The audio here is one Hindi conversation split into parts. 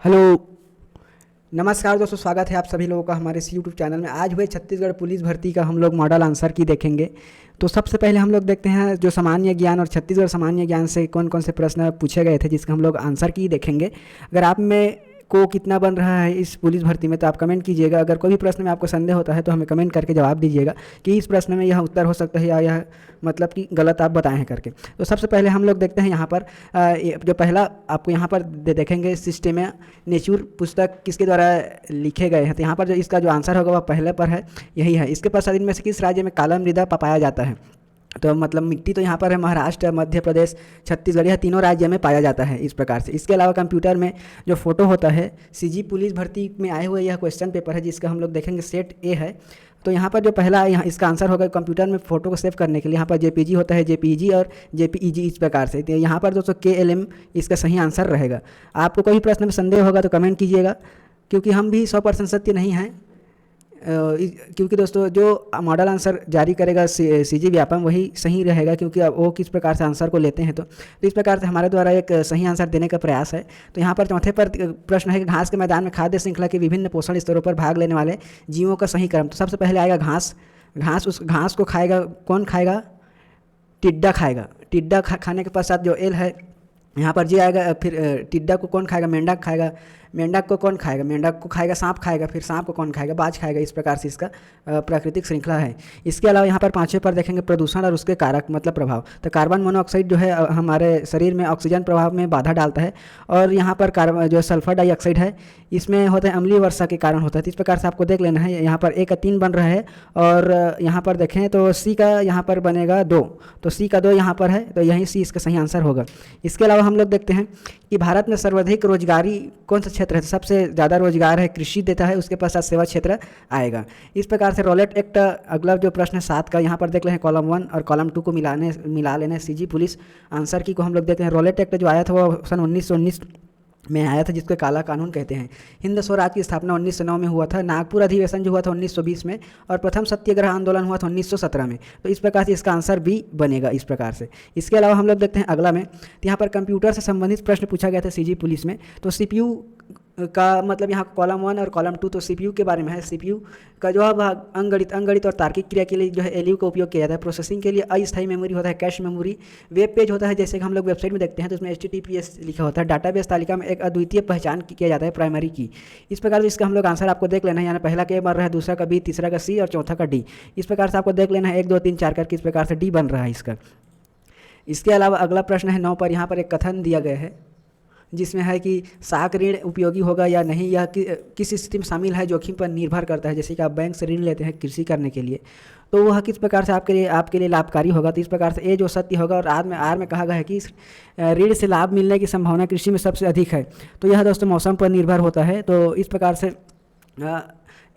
हेलो। नमस्कार दोस्तों, स्वागत है आप सभी लोगों का हमारे इस यूट्यूब चैनल में। आज हुए छत्तीसगढ़ पुलिस भर्ती का हम लोग मॉडल आंसर की देखेंगे। तो सबसे पहले हम लोग देखते हैं जो सामान्य ज्ञान और छत्तीसगढ़ सामान्य ज्ञान से कौन कौन से प्रश्न पूछे गए थे, जिसका हम लोग आंसर की देखेंगे। अगर आप में को कितना बन रहा है इस पुलिस भर्ती में तो आप कमेंट कीजिएगा। अगर कोई भी प्रश्न में आपको संदेह होता है तो हमें कमेंट करके जवाब दीजिएगा कि इस प्रश्न में यह उत्तर हो सकता है या यह मतलब कि गलत आप बताएं करके। तो सबसे पहले हम लोग देखते हैं यहाँ पर जो पहला आपको यहाँ पर देखेंगे सिस्टम नेचुर पुस्तक किसके द्वारा लिखे गए हैं। तो यहाँ पर जो इसका जो आंसर होगा वह पहले पर है, यही है। इसके पश्चात इनमें से किस राज्य में काला मृदा पाया जाता है। तो मतलब मिट्टी तो यहाँ पर है महाराष्ट्र, मध्य प्रदेश, छत्तीसगढ़, यह तीनों राज्य में पाया जाता है इस प्रकार से। इसके अलावा कंप्यूटर में जो फोटो होता है, सीजी पुलिस भर्ती में आए हुए यह क्वेश्चन पेपर है जिसका हम लोग देखेंगे सेट ए है। तो यहाँ पर जो पहला यहाँ इसका आंसर होगा कंप्यूटर में फोटो को सेव करने के लिए यहाँ पर जेपीजी होता है, जेपीजी और जेपीईजी इस प्रकार से। तो यहाँ पर दोस्तों KLM इसका सही आंसर रहेगा। आपको कोई प्रश्न में संदेह होगा तो कमेंट कीजिएगा, क्योंकि हम भी 100% सत्य नहीं हैं। क्योंकि दोस्तों जो मॉडल आंसर जारी करेगा सीजी व्यापम वही सही रहेगा, क्योंकि अब वो किस प्रकार से आंसर को लेते हैं। तो इस प्रकार से हमारे द्वारा एक सही आंसर देने का प्रयास है। तो यहाँ पर चौथे पर प्रश्न है कि घास के मैदान में खाद्य श्रृंखला के विभिन्न पोषण स्तरों पर भाग लेने वाले जीवों का सही क्रम। तो सबसे पहले आएगा घास। उस घास को खाएगा कौन खाएगा? टिड्डा खाएगा। टिड्डा खाने के पश्चात जो एल है यहाँ पर जी आएगा। फिर टिड्डा को कौन खाएगा? मेंढक खाएगा। मेंढक को कौन खाएगा? मेंढक को खाएगा सांप खाएगा। फिर सांप को कौन खाएगा? बाज खाएगा। इस प्रकार से इसका प्राकृतिक श्रृंखला है। इसके अलावा यहाँ पर पाँचवें पर देखेंगे प्रदूषण और उसके कारक मतलब प्रभाव। तो कार्बन मोनोऑक्साइड जो है हमारे शरीर में ऑक्सीजन प्रभाव में बाधा डालता है, और यहाँ पर कार्बन जो सल्फर डाइऑक्साइड है इसमें होता है अम्लीय वर्षा के कारण होता है। तो इस प्रकार से आपको देख लेना है। यहाँ पर 1 का 3 बन रहा है, और यहाँ पर देखें तो सी का यहाँ पर बनेगा 2। तो सी का 2 यहाँ पर है, तो यही सी इसका सही आंसर होगा। इसके अलावा हम लोग देखते हैं कि भारत में सर्वाधिक रोजगारी कौन सा क्षेत्र है। सबसे ज़्यादा रोजगार है कृषि देता है, उसके पश्चात सेवा क्षेत्र आएगा। इस प्रकार से रॉलेट एक्ट अगला जो प्रश्न है 7 का, यहाँ पर देख लें कॉलम 1 और कॉलम 2 को मिला लेने सीजी पुलिस आंसर की को हम लोग देखते हैं। रॉलेट एक्ट जो आया था वो सन 1919 में आया था, जिसको काला कानून कहते हैं। हिंद स्वराज की स्थापना 1909 में हुआ था। नागपुर अधिवेशन जो हुआ था 1920 में, और प्रथम सत्याग्रह आंदोलन हुआ था 1917 में। तो इस प्रकार से इसका आंसर बी बनेगा इस प्रकार से। इसके अलावा हम लोग देखते हैं अगला में, तो यहाँ पर कंप्यूटर से संबंधित प्रश्न पूछा गया था सीजी पुलिस में। तो सीपीयू का मतलब यहाँ कॉलम 1 और कॉलम 2 तो सीपीयू के बारे में है। सीपीयू का जो भाग अंगणित और तार्किक क्रिया के लिए जो है एलयू का उपयोग किया जाता है। प्रोसेसिंग के लिए अस्थायी मेमोरी होता है, कैश मेमोरी। वेब पेज होता है, जैसे कि हम लोग वेबसाइट में देखते हैं तो उसमें HTTPS लिखा होता है। डाटाबेस तालिका में एक अद्वितीय पहचान किया जाता है, प्राइमरी की। इस प्रकार से इसका हम लोग आंसर आपको देख लेना है। यानी पहला के बन रहा है, दूसरा का बी, तीसरा का सी और चौथा का डी। इस प्रकार से आपको देख लेना है 1 2 3 4 करके इस प्रकार से डी बन रहा है इसका। इसके अलावा अगला प्रश्न है 9 पर। यहाँ पर एक कथन दिया गया है जिसमें है कि साख ऋण उपयोगी होगा या नहीं, यह किस स्थिति में शामिल है, जोखिम पर निर्भर करता है। जैसे कि आप बैंक से ऋण लेते हैं कृषि करने के लिए, तो वह किस प्रकार से आपके लिए लाभकारी होगा। तो इस प्रकार से ए जो सत्य होगा, और आर में कहा गया है कि ऋण से लाभ मिलने की संभावना कृषि में सबसे अधिक है। तो यह दोस्तों मौसम पर निर्भर होता है। तो इस प्रकार से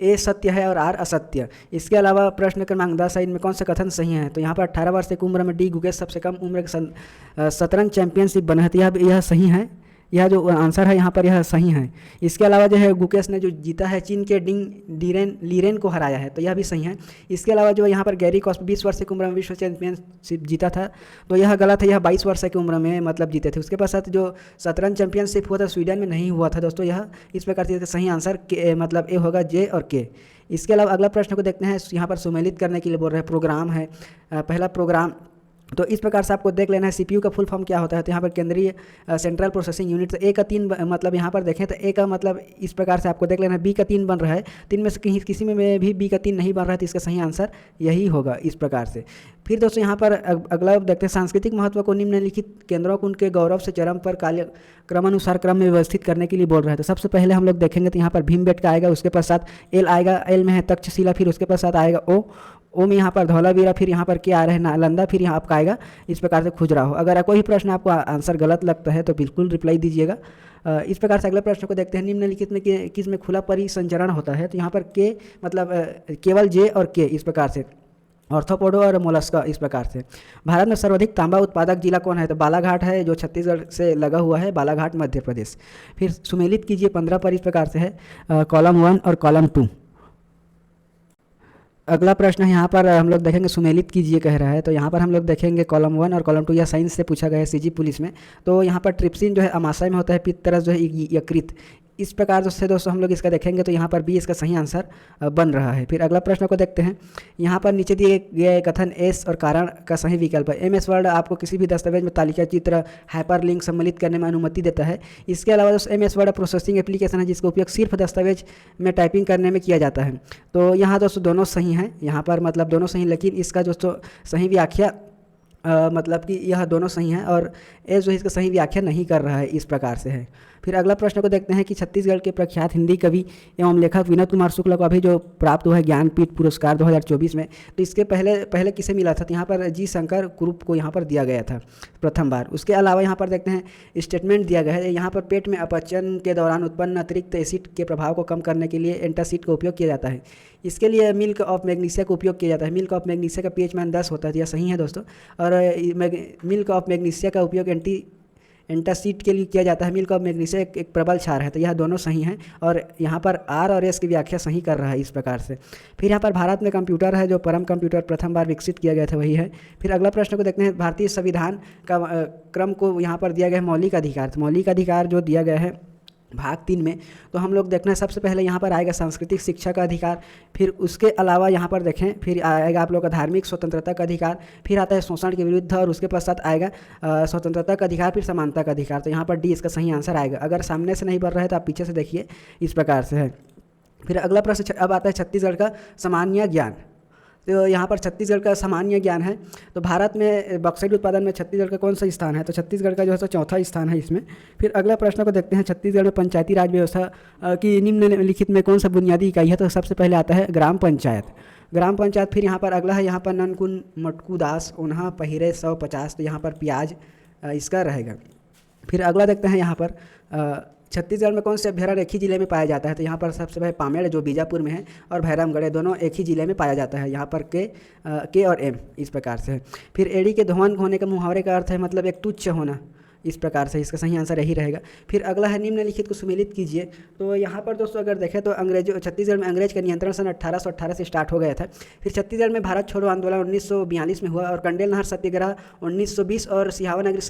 ए सत्य है और आर असत्य। इसके अलावा प्रश्न क्रमांक 10 है, इनमें कौन सा कथन सही है। तो यहाँ पर 18 वर्ष की उम्र में डी गुकेश सबसे कम उम्र के शतरंज चैंपियनशिप बने हैं। तो यह सही है, यह जो आंसर है यहाँ पर यह सही है। इसके अलावा जो है गुकेश ने जो जीता है चीन के लीरेन को हराया है, तो यह भी सही है। इसके अलावा जो यहाँ पर गैरी कॉस्प 20 वर्ष की उम्र में विश्व चैंपियनशिप जीता था, तो यह गलत है। यह 22 वर्ष की उम्र में मतलब जीते थे। उसके पश्चात जो शतरंज चैंपियनशिप हुआ था स्वीडन में नहीं हुआ था दोस्तों। यह इस प्रकार से सही आंसर मतलब ए होगा, जे और के। इसके अलावा अगला प्रश्न को देखते हैं। यहाँ पर सुमेलित करने के लिए बोल रहे हैं प्रोग्राम है, पहला प्रोग्राम। तो इस प्रकार से आपको देख लेना है सीपीयू का फुल फॉर्म क्या होता है। तो यहाँ पर केंद्रीय सेंट्रल प्रोसेसिंग यूनिट। तो ए का 3 मतलब यहाँ पर देखें तो ए का मतलब इस प्रकार से आपको देख लेना है। बी का 3 बन रहा है, 3 में से किसी में भी बी का 3 नहीं बन रहा है, तो इसका सही आंसर यही होगा इस प्रकार से। फिर दोस्तों यहाँ पर अगला देखते हैं सांस्कृतिक महत्व को निम्नलिखित केंद्रों को उनके गौरव से चरम पर क्रमानुसार क्रम में व्यवस्थित करने के लिए बोल रहे हैं। तो सबसे पहले हम लोग देखेंगे तो यहाँ पर भीमबेटका आएगा, उसके पश्चात एल आएगा, एल में है तक्षशिला, फिर उसके पश्चात आएगा ओ में यहाँ पर धौलावीरा, फिर यहाँ पर क्या आ रहा है नालंदा, फिर यहाँ आपका आएगा इस प्रकार से खुजराहो। अगर कोई प्रश्न आपको आंसर गलत लगता है तो बिल्कुल रिप्लाई दीजिएगा। इस प्रकार से अगले प्रश्न को देखते हैं। निम्नलिखित में किस में खुला परिसंचरण होता है। तो यहाँ पर के मतलब केवल जे और के इस प्रकार से, ऑर्थोपोडा और मोलस्का इस प्रकार से। भारत में सर्वाधिक तांबा उत्पादक जिला कौन है। तो बालाघाट है, जो छत्तीसगढ़ से लगा हुआ है, बालाघाट मध्य प्रदेश। फिर सुमेलित कीजिए 15 पर इस प्रकार से है कॉलम 1 और कॉलम 2। अगला प्रश्न है यहाँ पर हम लोग देखेंगे सुमेलित कीजिए कह रहा है। तो यहाँ पर हम लोग देखेंगे कॉलम 1 और कॉलम 2, या साइंस से पूछा गया है सीजी पुलिस में। तो यहाँ पर ट्रिप्सिन जो है अमाशय में होता है, पित्त तरस जो है यकृत। इस प्रकार से दोस्तों हम लोग इसका देखेंगे तो यहाँ पर बी इसका सही आंसर बन रहा है। फिर अगला प्रश्न को देखते हैं। यहाँ पर नीचे दिए गए कथन एस और कारण का सही विकल्प है। एमएस वर्ड आपको किसी भी दस्तावेज में तालिका चित्र हाइपरलिंक सम्मिलित करने में अनुमति देता है। इसके अलावा दोस्तों एमएस वर्ड प्रोसेसिंग एप्लीकेशन है जिसका उपयोग सिर्फ दस्तावेज में टाइपिंग करने में किया जाता है। तो यहाँ दोस्तों दोनों सही हैं, यहाँ पर मतलब दोनों सही, लेकिन इसका दोस्तों सही व्याख्या मतलब कि यह दोनों सही हैं और ए जो है इसका सही व्याख्या नहीं कर रहा है, इस प्रकार से है। फिर अगला प्रश्न को देखते हैं कि छत्तीसगढ़ के प्रख्यात हिंदी कवि एवं लेखक विनोद कुमार शुक्ला को अभी जो प्राप्त हुआ है ज्ञानपीठ पुरस्कार 2024 में, तो इसके पहले किसे मिला था? तो यहाँ पर जी शंकर ग्रुप को यहाँ पर दिया गया था प्रथम बार। उसके अलावा यहाँ पर देखते हैं स्टेटमेंट दिया गया है, यहाँ पर पेट में अपचन के दौरान उत्पन्न अतिरिक्त एसिड के प्रभाव को कम करने के लिए एंटासिड का उपयोग किया जाता है। इसके लिए मिल्क ऑफ मैग्नीशिया का उपयोग किया जाता है। मिल्क ऑफ मैग्नीशिया का pH मान 10 होता है, यह सही है दोस्तों। और मिल्क ऑफ मैग्नीशिया का उपयोग एंटासिड के लिए किया जाता है। मिल्क ऑफ मैग्नीशिया एक प्रबल क्षार है, तो यह दोनों सही हैं और यहाँ पर आर और एस की व्याख्या सही कर रहा है, इस प्रकार से। फिर यहाँ पर भारत में कंप्यूटर है, जो परम कंप्यूटर प्रथम बार विकसित किया गया था, वही है। फिर अगला प्रश्न को देखते हैं। भारतीय संविधान का क्रम को यहाँ पर दिया गया है मौलिक अधिकार। तो मौलिक अधिकार जो दिया गया है भाग 3 में, तो हम लोग देखना है सबसे पहले यहाँ पर आएगा सांस्कृतिक शिक्षा का अधिकार। फिर उसके अलावा यहाँ पर देखें, फिर आएगा आप लोग का धार्मिक स्वतंत्रता का अधिकार। फिर आता है शोषण के विरुद्ध और उसके पश्चात आएगा स्वतंत्रता का अधिकार, फिर समानता का अधिकार। तो यहाँ पर डी इसका सही आंसर आएगा। अगर सामने से नहीं बढ़ रहा है तो आप पीछे से देखिए, इस प्रकार से है। फिर अगला प्रश्न अब आता है छत्तीसगढ़ का सामान्य ज्ञान। तो यहाँ पर छत्तीसगढ़ का सामान्य ज्ञान है। तो भारत में बॉक्साइट उत्पादन में छत्तीसगढ़ का कौन सा स्थान है? तो छत्तीसगढ़ का जो है सो चौथा स्थान है इसमें। फिर अगला प्रश्न को देखते हैं। छत्तीसगढ़ में पंचायती राज व्यवस्था की निम्नलिखित में कौन सा बुनियादी इकाई है? तो सबसे पहले आता है ग्राम पंचायत। ग्राम पंचायत। फिर यहाँ पर अगला है यहाँ पर ननकुन मटकू दास उन्हा पहिरे 150, तो यहाँ पर प्याज इसका रहेगा। फिर अगला देखते हैं यहाँ पर छत्तीसगढ़ में कौन से अभ्यारण्य एक ही जिले में पाया जाता है? तो यहाँ पर सबसे पहले पामेड़ जो बीजापुर में है और भैरमगढ़ दोनों एक ही जिले में पाया जाता है। यहाँ पर के और एम इस प्रकार से है। फिर एड़ी के धोवन होने का मुहावरे का अर्थ है मतलब एक तुच्छ होना, इस प्रकार से इसका सही आंसर यही रहेगा। फिर अगला है निम्नलिखित को सुमेलित कीजिए। तो यहाँ पर दोस्तों अगर देखें तो छत्तीसगढ़ में अंग्रेज का नियंत्रण सन 1818 से स्टार्ट हो गया था। फिर छत्तीसगढ़ में भारत छोड़ो आंदोलन 1942 में हुआ और कंडेल नहर सत्याग्रह 1920 और सिहावा नगरी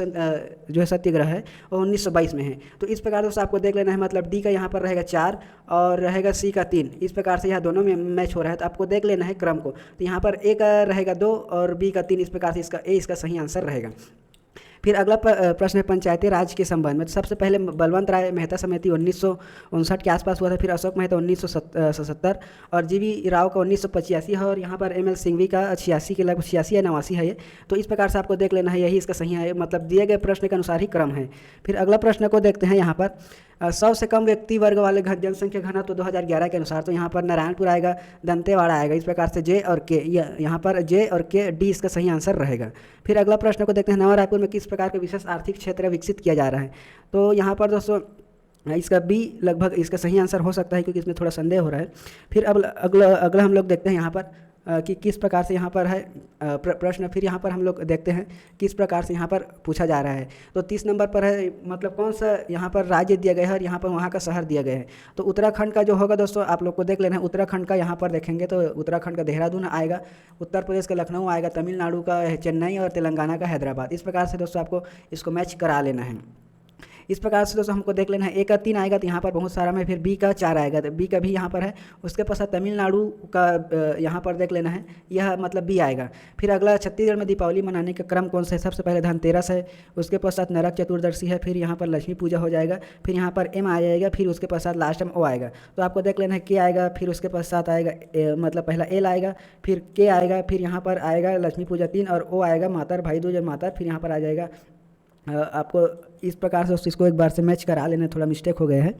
जो है सत्याग्रह है वो 1922 में है। तो इस प्रकार दोस्तों आपको देख लेना है, मतलब डी का यहाँ पर रहेगा 4 और रहेगा सी का 3, इस प्रकार से यहाँ दोनों में मैच हो रहा है। तो आपको देख लेना है क्रम को। तो यहाँ पर ए का रहेगा 2 और बी का 3, इस प्रकार से इसका सही आंसर रहेगा। फिर अगला प्रश्न है पंचायती राज के संबंध में। तो सबसे पहले बलवंत राय मेहता समिति 1959 के आसपास हुआ था। फिर अशोक मेहता 1977 और जीवी राव का 1985 है और यहाँ पर एमएल सिंघवी का 86 के लगभग 86 या 89 है ये। तो इस प्रकार से आपको देख लेना है, यही इसका सही है, मतलब दिए गए प्रश्न के अनुसार ही क्रम है। फिर अगला प्रश्न को देखते हैं यहाँ पर 100 से कम व्यक्ति वर्ग वाले जनसंख्या घनत्व तो 2011 के अनुसार। तो यहाँ पर नारायणपुर आएगा, दंतेवाड़ा आएगा, इस प्रकार से जे और के, यहाँ पर जे और के डी इसका सही आंसर रहेगा। फिर अगला प्रश्न को देखते हैं नवा रायपुर में किस प्रकार के विशेष आर्थिक क्षेत्र विकसित किया जा रहा है? तो यहाँ पर दोस्तों इसका बी लगभग इसका सही आंसर हो सकता है, क्योंकि इसमें थोड़ा संदेह हो रहा है। फिर अब अगला हम लोग देखते हैं यहाँ पर कि किस प्रकार से यहाँ पर है प्रश्न। फिर यहाँ पर हम लोग देखते हैं किस प्रकार से यहाँ पर पूछा जा रहा है। तो 30 नंबर पर है मतलब कौन सा यहाँ पर राज्य दिया गया है और यहाँ पर वहाँ का शहर दिया गया है। तो उत्तराखंड का जो होगा दोस्तों आप लोग को देख लेना है। उत्तराखंड का यहाँ पर देखेंगे तो उत्तराखंड का देहरादून आएगा, उत्तर प्रदेश का लखनऊ आएगा, तमिलनाडु का चेन्नई और तेलंगाना का हैदराबाद। इस प्रकार से दोस्तों आपको इसको मैच करा लेना है। इस प्रकार से दोस्तों हमको देख लेना है। ए का 3 आएगा तो यहाँ पर बहुत सारा में, फिर बी का 4 आएगा तो बी का भी यहाँ पर है। उसके पश्चात तमिलनाडु का यहाँ पर देख लेना है, यह मतलब बी आएगा। फिर अगला छत्तीसगढ़ में दीपावली मनाने का क्रम कौन सा है? सबसे पहले धनतेरस है, उसके पश्चात नरक चतुर्दशी है, फिर यहाँ पर लक्ष्मी पूजा हो जाएगा, फिर यहाँ पर एम आ जाएगा, फिर उसके पश्चात लास्ट में ओ आएगा। तो आपको देख लेना है के आएगा, फिर उसके पश्चात आएगा मतलब पहला एल आएगा, फिर के आएगा, फिर यहाँ पर आएगा लक्ष्मी पूजा 3 और ओ आएगा मातर भाई दूज और मातर, फिर यहाँ पर आ जाएगा आपको इस प्रकार से इसको एक बार से मैच करा लेना, थोड़ा मिस्टेक हो गया है।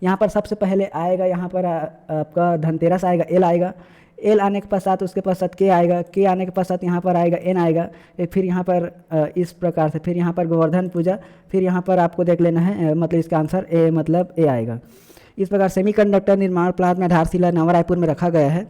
यहाँ पर सबसे पहले आएगा यहाँ पर आपका धनतेरस आएगा, एल आएगा, एल आने के पश्चात उसके पश्चात के आएगा, के आने के पश्चात यहाँ पर आएगा एन आएगा, फिर यहाँ पर इस प्रकार से फिर यहाँ पर गोवर्धन पूजा, फिर यहाँ पर आपको देख लेना है मतलब इसका आंसर ए मतलब ए आएगा। इस प्रकार सेमीकंडक्टर निर्माण प्लांट में आधारशिला नवा रायपुर में रखा गया है।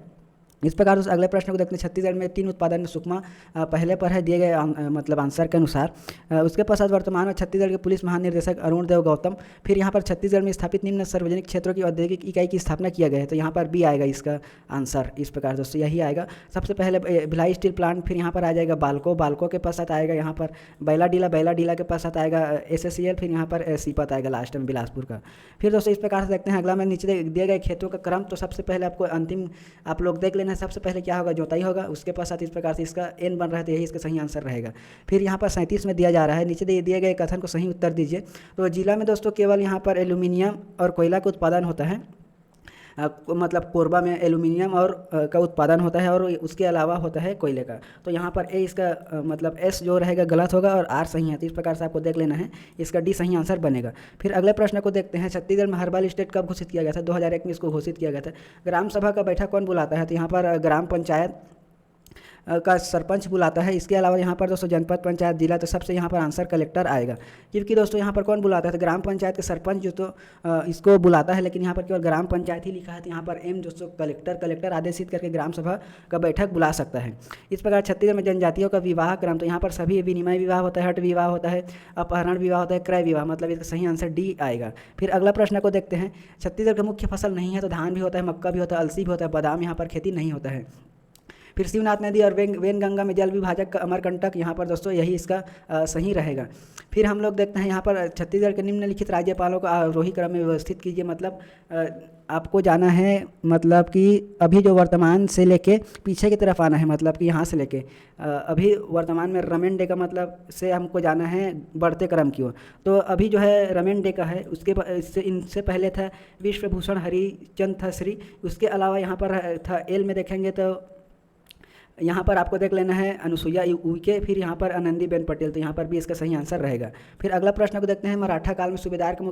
इस प्रकार उस अगले प्रश्न को देखते हैं। छत्तीसगढ़ में 3 उत्पादन में सुकमा पहले पर है, दिए गए मतलब आंसर के अनुसार। उसके पश्चात वर्तमान में छत्तीसगढ़ के पुलिस महानिदेशक अरुण देव गौतम। फिर यहाँ पर छत्तीसगढ़ में स्थापित निम्न सार्वजनिक क्षेत्रों की औद्योगिक इकाई की स्थापना किया गया है, तो यहाँ पर बी आएगा इसका आंसर। इस प्रकार दोस्तों यही आएगा। सबसे पहले भिलाई स्टील प्लांट, फिर यहाँ पर आ जाएगा बाल्को के पश्चात आएगा यहाँ पर बैला डीला के पश्चात आएगा SSCL, फिर यहाँ पर सीपत आएगा लास्ट में बिलासपुर का। फिर दोस्तों इस प्रकार से देखते हैं अगला में नीचे दिए गए खेतों का क्रम। तो सबसे पहले आपको अंतिम आप लोग देख लेना है। सबसे पहले क्या होगा, जोताई होगा, उसके पश्चात इस प्रकार से इसका N बन रहा है, तो यही इसका सही आंसर रहेगा। फिर यहाँ पर 37 में दिया जा रहा है, नीचे दिए गए कथन को सही उत्तर दीजिए। तो जिला में दोस्तों केवल यहाँ पर एल्यूमिनियम और कोयला का उत्पादन होता है, मतलब कोरबा में एल्यूमिनियम और का उत्पादन होता है और उसके अलावा होता है कोयले का। तो यहाँ पर ए इसका मतलब S जो रहेगा गलत होगा और R सही है, तो इस प्रकार से आपको देख लेना है, इसका D सही आंसर बनेगा। फिर अगले प्रश्न को देखते हैं। छत्तीसगढ़ में हर्बल स्टेट कब घोषित किया गया था? 2001 में इसको घोषित किया गया था। ग्राम सभा का बैठक कौन बुलाता है? तो यहाँ पर ग्राम पंचायत का सरपंच बुलाता है। इसके अलावा यहाँ पर दोस्तों जनपद पंचायत जिला, तो सबसे यहाँ पर आंसर कलेक्टर आएगा, क्योंकि दोस्तों यहाँ पर कौन बुलाता है? तो ग्राम पंचायत के सरपंच जो तो इसको बुलाता है, लेकिन यहाँ पर केवल ग्राम पंचायत ही लिखा है, तो यहाँ पर M दोस्तों कलेक्टर आदेशित करके ग्राम सभा का बैठक बुला सकता है। इस प्रकार छत्तीसगढ़ में जनजातियों का विवाह क्रम, तो यहाँ पर सभी विनिमय विवाह होता है, हट विवाह होता है, अपहरण विवाह होता है, क्रय विवाह, मतलब इसका सही आंसर D आएगा। फिर अगला प्रश्न को देखते हैं। छत्तीसगढ़ का मुख्य फसल नहीं है, तो धान भी होता है, मक्का भी होता है, अलसी भी होता है, बादाम यहाँ पर खेती नहीं होता है। फिर शिवनाथ नदी और वेनगंगा में जल विभाजक अमरकंटक, यहाँ पर दोस्तों यही इसका सही रहेगा। फिर हम लोग देखते हैं यहाँ पर छत्तीसगढ़ के निम्नलिखित राज्यपालों को आरोही क्रम में व्यवस्थित कीजिए। मतलब आपको जाना है, मतलब कि अभी जो वर्तमान से लेके पीछे की तरफ आना है, मतलब कि यहाँ से लेके अभी वर्तमान में रमेन डे का मतलब से हमको जाना है बढ़ते क्रम की ओर। तो अभी जो है रमेन डे का है, उसके इनसे पहले था विश्वभूषण हरिचंद श्री। उसके अलावा यहाँ पर था एल में देखेंगे तो यहाँ पर आपको देख लेना है अनुसुईया उइके, फिर यहाँ पर आनंदीबेन पटेल, तो यहाँ पर भी इसका सही आंसर रहेगा। फिर अगला प्रश्न को देखते हैं। मराठा काल में सूबेदार का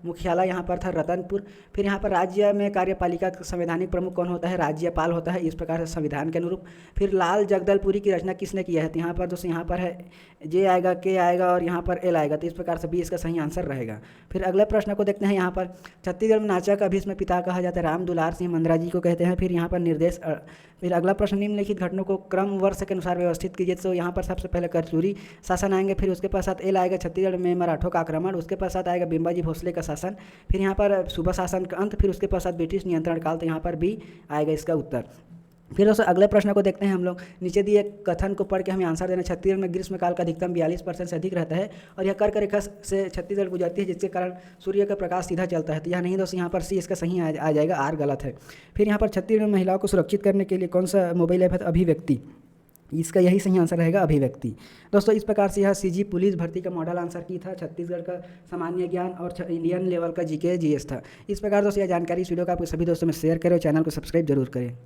मुख्यालय यहाँ पर था रतनपुर। फिर यहाँ पर राज्य में कार्यपालिका का संवैधानिक प्रमुख कौन होता है? राज्यपाल होता है, इस प्रकार से संविधान के अनुरूप। फिर लाल जगदलपुरी की रचना किसने किया है? तो यहाँ पर दोस्तों यहाँ पर है J आएगा, K आएगा और यहाँ पर L आएगा, तो इस प्रकार से भी इसका सही आंसर रहेगा। फिर अगले प्रश्न को देखते हैं। यहाँ पर छत्तीसगढ़ में नाचक अभीष्म पिता कहा जाता है, राम दुलार सिंह मंदरा जी को कहते हैं। फिर यहाँ पर निर्देश। फिर अगला प्रश्न, निम्नलिखित घटनाओं को क्रम वर्ष के अनुसार व्यवस्थित कीजिए। तो यहाँ पर सबसे पहले करचूरी शासन आएंगे, फिर उसके पश्चात L आएगा छत्तीसगढ़ में मराठों का आक्रमण, उसके पश्चात आएगा बिम्बाजी भोसले का शासन, फिर यहाँ पर सूबा शासन का अंत, फिर उसके पश्चात ब्रिटिश नियंत्रण काल, तो यहाँ पर भी आएगा इसका उत्तर। फिर दोस्तों अगले प्रश्न को देखते हैं हम लोग। नीचे दिए कथन को पढ़ के हमें आंसर देना। छत्तीसगढ़ में ग्रीष्मकाल का अधिकतम 42% से अधिक रहता है और यह कर्क रेखा से छत्तीसगढ़ गुजरती है, जिसके कारण सूर्य का प्रकाश सीधा चलता है, तो यह नहीं दोस्तों, यहाँ पर C इसका सही आ जाएगा, R गलत है। फिर यहाँ पर छत्तीसगढ़ में महिलाओं को सुरक्षित करने के लिए कौन सा मोबाइल ऐप है? अभिव्यक्ति, इसका यही सही आंसर रहेगा, अभिव्यक्ति। दोस्तों इस प्रकार से यह CG पुलिस भर्ती का मॉडल आंसर की था। छत्तीसगढ़ का सामान्य ज्ञान और इंडियन लेवल का GK GS था। इस प्रकार दोस्तों यह जानकारी इस वीडियो का आपके सभी दोस्तों में शेयर करें और चैनल को सब्सक्राइब जरूर करें।